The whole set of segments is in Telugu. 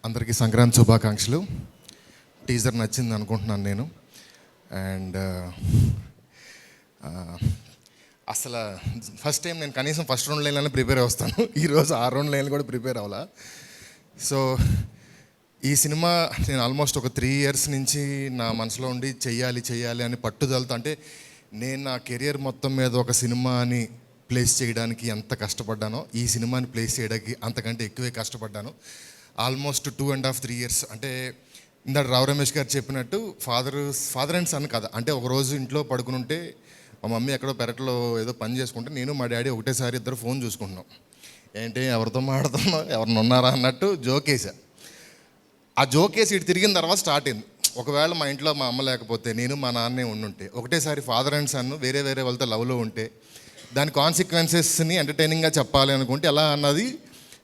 అందరికీ సంక్రాంతి శుభాకాంక్షలు. టీజర్ నచ్చింది అనుకుంటున్నాను నేను. అండ్ అసలు ఫస్ట్ టైం నేను కనీసం ఫస్ట్ 2 లైన్లైనా ప్రిపేర్ వస్తాను. ఈరోజు ఆ 2 లైన్లు కూడా ప్రిపేర్ అవ్వాలా. సో ఈ సినిమా నేను ఆల్మోస్ట్ ఒక 3 ఇయర్స్ నుంచి నా మనసులో ఉండి చెయ్యాలి అని పట్టుదలతో, అంటే నేను నా కెరియర్ మొత్తం మీద ఒక సినిమాని ప్లేస్ చేయడానికి ఎంత కష్టపడ్డానో ఈ సినిమాని ప్లేస్ చేయడానికి అంతకంటే ఎక్కువే కష్టపడ్డాను. Almost 2.5-3 years. అంటే ఇందాక రావు రమేష్ గారు చెప్పినట్టు ఫాదర్ అండ్ సన్ కథ. అంటే ఒకరోజు ఇంట్లో పడుకుని ఉంటే మా మమ్మీ ఎక్కడో పెరట్లో ఏదో పని చేసుకుంటే నేను మా డాడీ ఒకటేసారి ఇద్దరు ఫోన్ చూసుకుంటున్నాం. ఏంటి ఎవరితో మాట్లాడుతున్నాం, ఎవరిని ఉన్నారా అన్నట్టు జోకేసా. ఆ జోకేసి ఇటు తిరిగిన తర్వాత స్టార్ట్ అయింది. ఒకవేళ మా ఇంట్లో మా అమ్మ లేకపోతే నేను మా నాన్నే ఉండుంటే, ఒకటేసారి ఫాదర్ అండ్ సన్ వేరే వాళ్ళతో లవ్లో ఉంటే దాని కాన్సిక్వెన్సెస్ని ఎంటర్టైనింగ్గా చెప్పాలి అనుకుంటే ఎలా అన్నది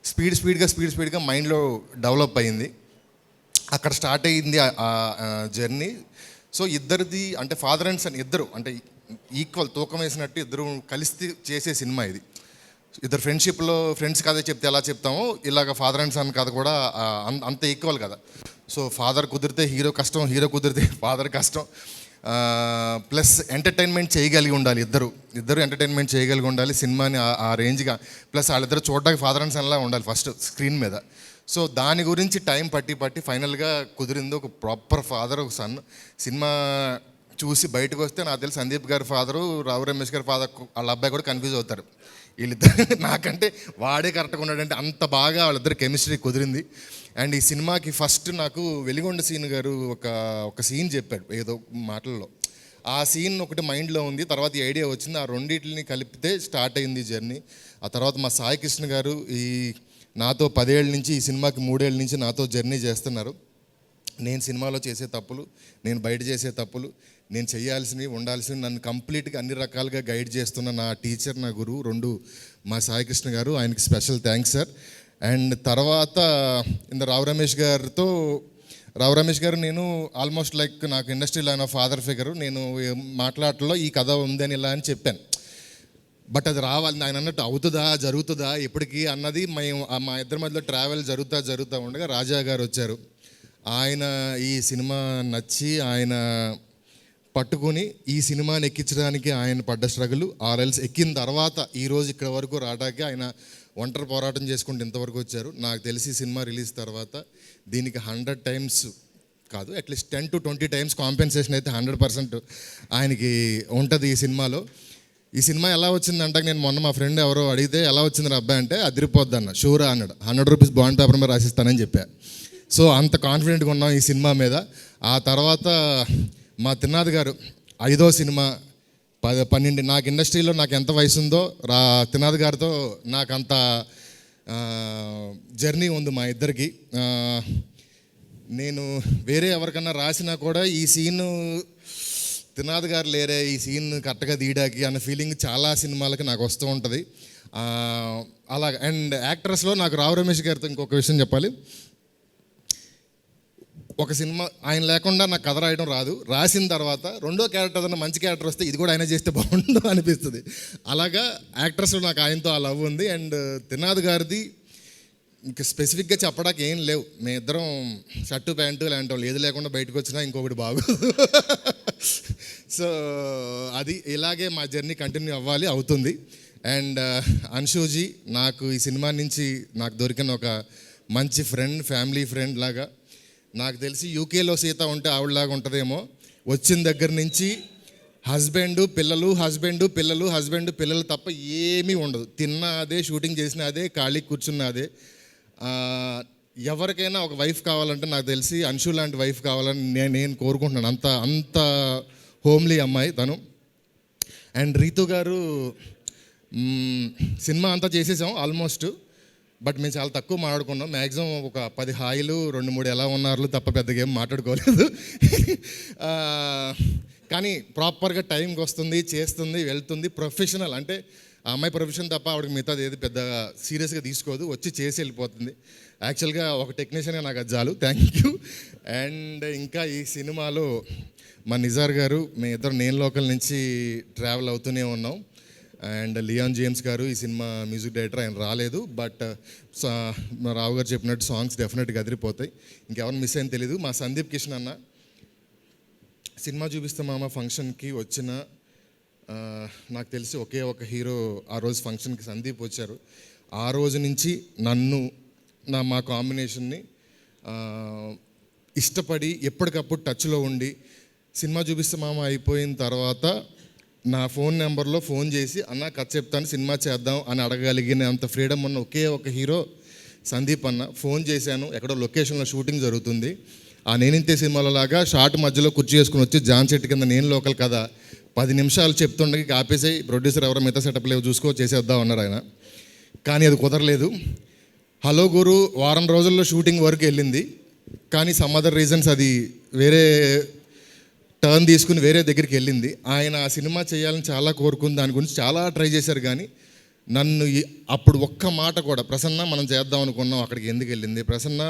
స్పీడ్గా మైండ్లో డెవలప్ అయింది. అక్కడ స్టార్ట్ అయ్యింది ఆ జర్నీ. సో ఇద్దరిది అంటే ఫాదర్ అండ్ సన్ ఇద్దరు అంటే ఈక్వల్ తూకం వేసినట్టు ఇద్దరు కలిసి చేసే సినిమా ఇది. ఇద్దరు ఫ్రెండ్స్ కథ చెప్తే ఎలా చెప్తామో ఇలాగ ఫాదర్ అండ్ సన్ కథ కూడా అంత ఈక్వల్ కదా. సో ఫాదర్ కుదిరితే హీరో కష్టం, హీరో కుదిరితే ఫాదర్ కష్టం. ప్లస్ ఎంటర్టైన్మెంట్ చేయగలిగి ఉండాలి, ఇద్దరు ఎంటర్టైన్మెంట్ చేయగలిగి ఉండాలి సినిమాని ఆ రేంజ్గా. ప్లస్ వాళ్ళిద్దరు చూడడానికి ఫాదర్ అండ్ సన్లా ఉండాలి ఫస్ట్ స్క్రీన్ మీద. సో దాని గురించి టైం పట్టి ఫైనల్గా కుదిరింది ఒక ప్రాపర్ ఫాదర్ ఒక సన్. సినిమా చూసి బయటకు వస్తే నాకు తెలిసి సందీప్ గారి ఫాదరు, రావు రమేష్ గారి ఫాదర్ వాళ్ళ అబ్బాయి కూడా కన్ఫ్యూజ్ అవుతారు. వీళ్ళిద్దరు నాకంటే వాడే కరెక్ట్గా ఉన్నాడంటే అంత బాగా వాళ్ళిద్దరు కెమిస్ట్రీ కుదిరింది. అండ్ ఈ సినిమాకి ఫస్ట్ నాకు వెలిగొండ సీన్ గారు ఒక సీన్ చెప్పాడు ఏదో మాటల్లో. ఆ సీన్ ఒకటి మైండ్లో ఉంది. తర్వాత ఈ ఐడియా వచ్చింది, ఆ రెండింటిని కలిపితే స్టార్ట్ అయింది జర్నీ. ఆ తర్వాత మా సాయి కృష్ణ గారు నాతో 10 ఏళ్ళ నుంచి ఈ సినిమాకి 3 ఏళ్ళ నుంచి నాతో జర్నీ చేస్తున్నారు. నేను సినిమాలో చేసే తప్పులు, నేను బయట చేసే తప్పులు, నేను చేయాల్సినవి ఉండాల్సినవి నన్ను కంప్లీట్గా అన్ని రకాలుగా గైడ్ చేస్తున్న నా టీచర్, నా గురువు 2 మా సాయి కృష్ణ గారు. ఆయనకి స్పెషల్ థ్యాంక్స్ సార్. అండ్ తర్వాత రావు రమేష్ గారు నేను ఆల్మోస్ట్ లైక్ నాకు ఇండస్ట్రీలో ఆయన ఫాదర్ ఫిగరు. నేను మాట్లాడటంలో ఈ కథ ఉందని ఇలా అని చెప్పాను. బట్ అది రావాలి ఆయన అన్నట్టు జరుగుతుందా ఎప్పటికీ అన్నది మా ఇద్దరి మధ్యలో ట్రావెల్ జరుగుతూ ఉండగా రాజా గారు వచ్చారు. ఆయన ఈ సినిమా నచ్చి ఆయన పట్టుకొని ఈ సినిమాని ఎక్కించడానికి ఆయన పడ్డ స్ట్రగుల్ ఆర్ఎల్స్ ఎక్కిన తర్వాత ఈరోజు ఇక్కడ వరకు రావడానికి ఆయన ఒంటరి పోరాటం చేసుకుంటూ ఇంతవరకు వచ్చారు. నాకు తెలిసి సినిమా రిలీజ్ తర్వాత దీనికి 100 టైమ్స్ కాదు అట్లీస్ట్ 10 to 20 టైమ్స్ కాంపెన్సేషన్ అయితే 100% ఆయనకి ఉంటుంది ఈ సినిమాలో. ఈ సినిమా ఎలా వచ్చిందంటే నేను మొన్న మా ఫ్రెండ్ ఎవరో అడిగితే ఎలా వచ్చింది అబ్బాయి అంటే అదిరిపోద్ది అన్న, షూరా అన్నాడు. 100 రూపీస్ బాండ్ పేపర్ మీద రాసిస్తానని చెప్పా. సో అంత కాన్ఫిడెంట్గా ఉన్నాం ఈ సినిమా మీద. ఆ తర్వాత మా తిన్నాథ్ గారు 5వ సినిమా 12 నాకు ఇండస్ట్రీలో నాకు ఎంత వయసు ఉందో తిన్నాథ్ గారితో నాకు అంత జర్నీ ఉంది మా ఇద్దరికి. నేను వేరే ఎవరికన్నా రాసినా కూడా ఈ సీను తిన్నాథ్ గారు లేరే ఈ సీన్ కరెక్ట్గా తీయడానికి అన్న ఫీలింగ్ చాలా సినిమాలకి నాకు వస్తూ ఉంటుంది అలాగ. అండ్ యాక్టర్స్లో నాకు రావు రమేష్ గారితో ఇంకొక విషయం చెప్పాలి. ఒక సినిమా ఆయన లేకుండా నాకు కథ రాయడం రాదు. రాసిన తర్వాత 2వ క్యారెక్టర్ ఏదైనా మంచి క్యారెక్టర్ వస్తే ఇది కూడా ఆయన చేస్తే బాగుండు అనిపిస్తుంది. అలాగా యాక్టర్స్లో నాకు ఆయనతో ఆ లవ్ ఉంది. అండ్ తిన్నాథ్ గారిది ఇంకా స్పెసిఫిక్గా చెప్పడానికి ఏం లేవు. మేము ఇద్దరం షర్టు ప్యాంటు లాంటి వాళ్ళు ఏది లేకుండా బయటకు వచ్చినా ఇంకొకటి బాగోదు. సో అది ఇలాగే మా జర్నీ కంటిన్యూ అవుతుంది. అండ్ అన్షూజీ నాకు ఈ సినిమా నుంచి నాకు దొరికిన ఒక మంచి ఫ్యామిలీ ఫ్రెండ్ లాగా. నాకు తెలిసి యూకేలో సీత ఉంటే ఆవిడలాగా ఉంటుందేమో. వచ్చిన దగ్గర నుంచి హస్బెండ్ పిల్లలు తప్ప ఏమీ ఉండదు. తిన్నా అదే, షూటింగ్ చేసిన అదే, ఖాళీ కూర్చున్న అదే. ఎవరికైనా ఒక వైఫ్ కావాలంటే నాకు తెలిసి అన్షు లాంటి వైఫ్ కావాలని నేను కోరుకుంటున్నాను. అంత హోమ్లీ అమ్మాయి తను. అండ్ రీతు గారు సినిమా అంతా చేసేసాం ఆల్మోస్ట్. బట్ మేము చాలా తక్కువ మాట్లాడుకున్నాం. మ్యాక్సిమం ఒక 10 హాయిలు 2-3 ఎలా ఉన్నారు తప్ప పెద్దగా ఏం మాట్లాడుకోలేదు. కానీ ప్రాపర్గా టైంకి వస్తుంది, చేస్తుంది, వెళ్తుంది. ప్రొఫెషనల్ అంటే ఆ అమ్మాయి ప్రొఫెషన్ తప్ప ఆవిడకి మిగతాది ఏది పెద్దగా సీరియస్గా తీసుకోదు, వచ్చి చేసి వెళ్ళిపోతుంది. యాక్చువల్గా ఒక టెక్నీషియనే నాకు అది చాలు. Thank you. అండ్ ఇంకా ఈ సినిమాలో మా నిజార్ గారు, మేము ఇద్దరు నేను లోకల్ నుంచి ట్రావెల్ అవుతూనే ఉన్నాం. అండ్ లియాన్ జేమ్స్ గారు ఈ సినిమా మ్యూజిక్ డైరెక్టర్, ఆయన రాలేదు. బట్ రావు గారు చెప్పినట్టు సాంగ్స్ డెఫినెట్గా అదిరిపోతాయి. ఇంకెవరు మిస్ అయింది తెలీదు. మా సందీప్ కిషన్ అన్న సినిమా చూపిస్తే మామ ఫంక్షన్కి వచ్చిన నాకు తెలిసి ఒకే ఒక హీరో ఆ రోజు ఫంక్షన్కి సందీప్ వచ్చారు. ఆ రోజు నుంచి నన్ను మా కాంబినేషన్ని ఇష్టపడి ఎప్పటికప్పుడు టచ్లో ఉండి సినిమా చూపిస్తే మామ అయిపోయిన తర్వాత నా ఫోన్ నెంబర్లో ఫోన్ చేసి అన్న కథ చెప్తాను సినిమా చేద్దాం అని అడగలిగిన అంత ఫ్రీడమ్ ఉన్న ఒకే ఒక హీరో సందీప్ అన్న. ఫోన్ చేశాను, ఎక్కడో లొకేషన్లో షూటింగ్ జరుగుతుంది. ఆ నేనింతే సినిమాలో లాగా షార్ట్ మధ్యలో కుర్చీ వేసుకుని వచ్చి జాన్ చెట్టు కింద నేను లోకల్ కదా 10 నిమిషాలు చెప్తుండగా ఆపేసి ప్రొడ్యూసర్ ఎవరో మిగతా సెటప్ లేవు చూసుకో చేసేద్దాం అన్నారు ఆయన. కానీ అది కుదరలేదు. హలో గురు వారం రోజుల్లో షూటింగ్ వరకు వెళ్ళింది. కానీ సమ్ అదర్ రీజన్స్ అది వేరే టర్న్ తీసుకుని వేరే దగ్గరికి వెళ్ళింది. ఆయన ఆ సినిమా చేయాలని చాలా కోరుకుని దాని గురించి చాలా ట్రై చేశారు. కానీ నన్ను అప్పుడు ఒక్క మాట కూడా ప్రసన్న మనం చేద్దాం అనుకున్నాం అక్కడికి ఎందుకు వెళ్ళింది ప్రసన్న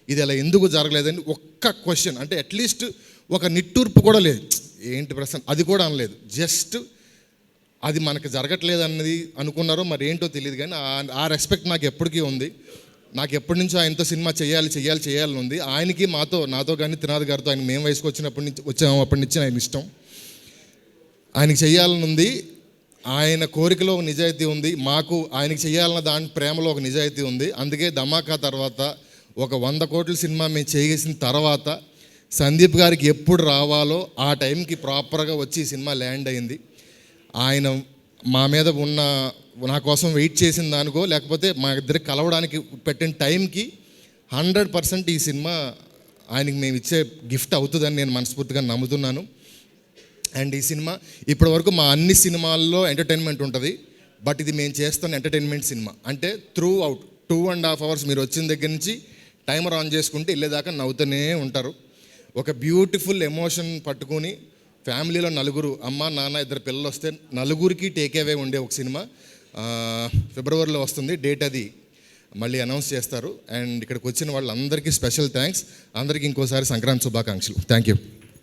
ఇది అలా ఎందుకు జరగలేదని ఒక్క క్వశ్చన్, అంటే అట్లీస్ట్ ఒక నిట్టూర్పు కూడా లేదు. ఏంటి ప్రసన్న అది కూడా అనలేదు. జస్ట్ అది మనకు జరగట్లేదు అన్నది అనుకున్నారో మరి ఏంటో తెలియదు. కానీ ఆ రెస్పెక్ట్ నాకు ఎప్పటికీ ఉంది. నాకు ఎప్పటి నుంచో ఆయనతో సినిమా చేయాలని ఉంది. ఆయనకి నాతో కానీ త్రినాథ్ గారితో ఆయన మేము వయసుకు అప్పటి నుంచి ఆయన ఇష్టం. ఆయనకి చేయాలని ఉంది. ఆయన కోరికలో ఒక నిజాయితీ ఉంది. మాకు ఆయనకి చేయాలన్న దాని ప్రేమలో ఒక నిజాయితీ ఉంది. అందుకే ధమాకా తర్వాత ఒక 100 కోట్ల సినిమా మేము చేసిన తర్వాత సందీప్ గారికి ఎప్పుడు రావాలో ఆ టైంకి ప్రాపర్గా వచ్చి ఈ సినిమా ల్యాండ్ అయింది. ఆయన మా మీద ఉన్న నా కోసం వెయిట్ చేసిన దానికో లేకపోతే మా ఇద్దరికి కలవడానికి పెట్టిన టైంకి 100% ఈ సినిమా ఆయనకి మేము ఇచ్చే గిఫ్ట్ అవుతుందని నేను మనస్ఫూర్తిగా నమ్ముతున్నాను. అండ్ ఈ సినిమా ఇప్పటివరకు మా అన్ని సినిమాల్లో ఎంటర్టైన్మెంట్ ఉంటుంది. బట్ ఇది మేము చేస్తున్న ఎంటర్టైన్మెంట్ సినిమా. అంటే త్రూ అవుట్ 2.5 hours మీరు వచ్చిన దగ్గర నుంచి టైమర్ ఆన్ చేసుకుంటే వెళ్ళేదాకా నవ్వుతూనే ఉంటారు. ఒక బ్యూటిఫుల్ ఎమోషన్ పట్టుకుని ఫ్యామిలీలో నలుగురు అమ్మ నాన్న 2 పిల్లలు వస్తే నలుగురికి టేక్ అవే ఉండే ఒక సినిమా ఫిబ్రవరిలో వస్తుంది. డేట్ అది మళ్ళీ అనౌన్స్ చేస్తారు. అండ్ ఇక్కడికి వచ్చిన వాళ్ళందరికీ స్పెషల్ థ్యాంక్స్. అందరికీ ఇంకోసారి సంక్రాంతి శుభాకాంక్షలు. Thank you.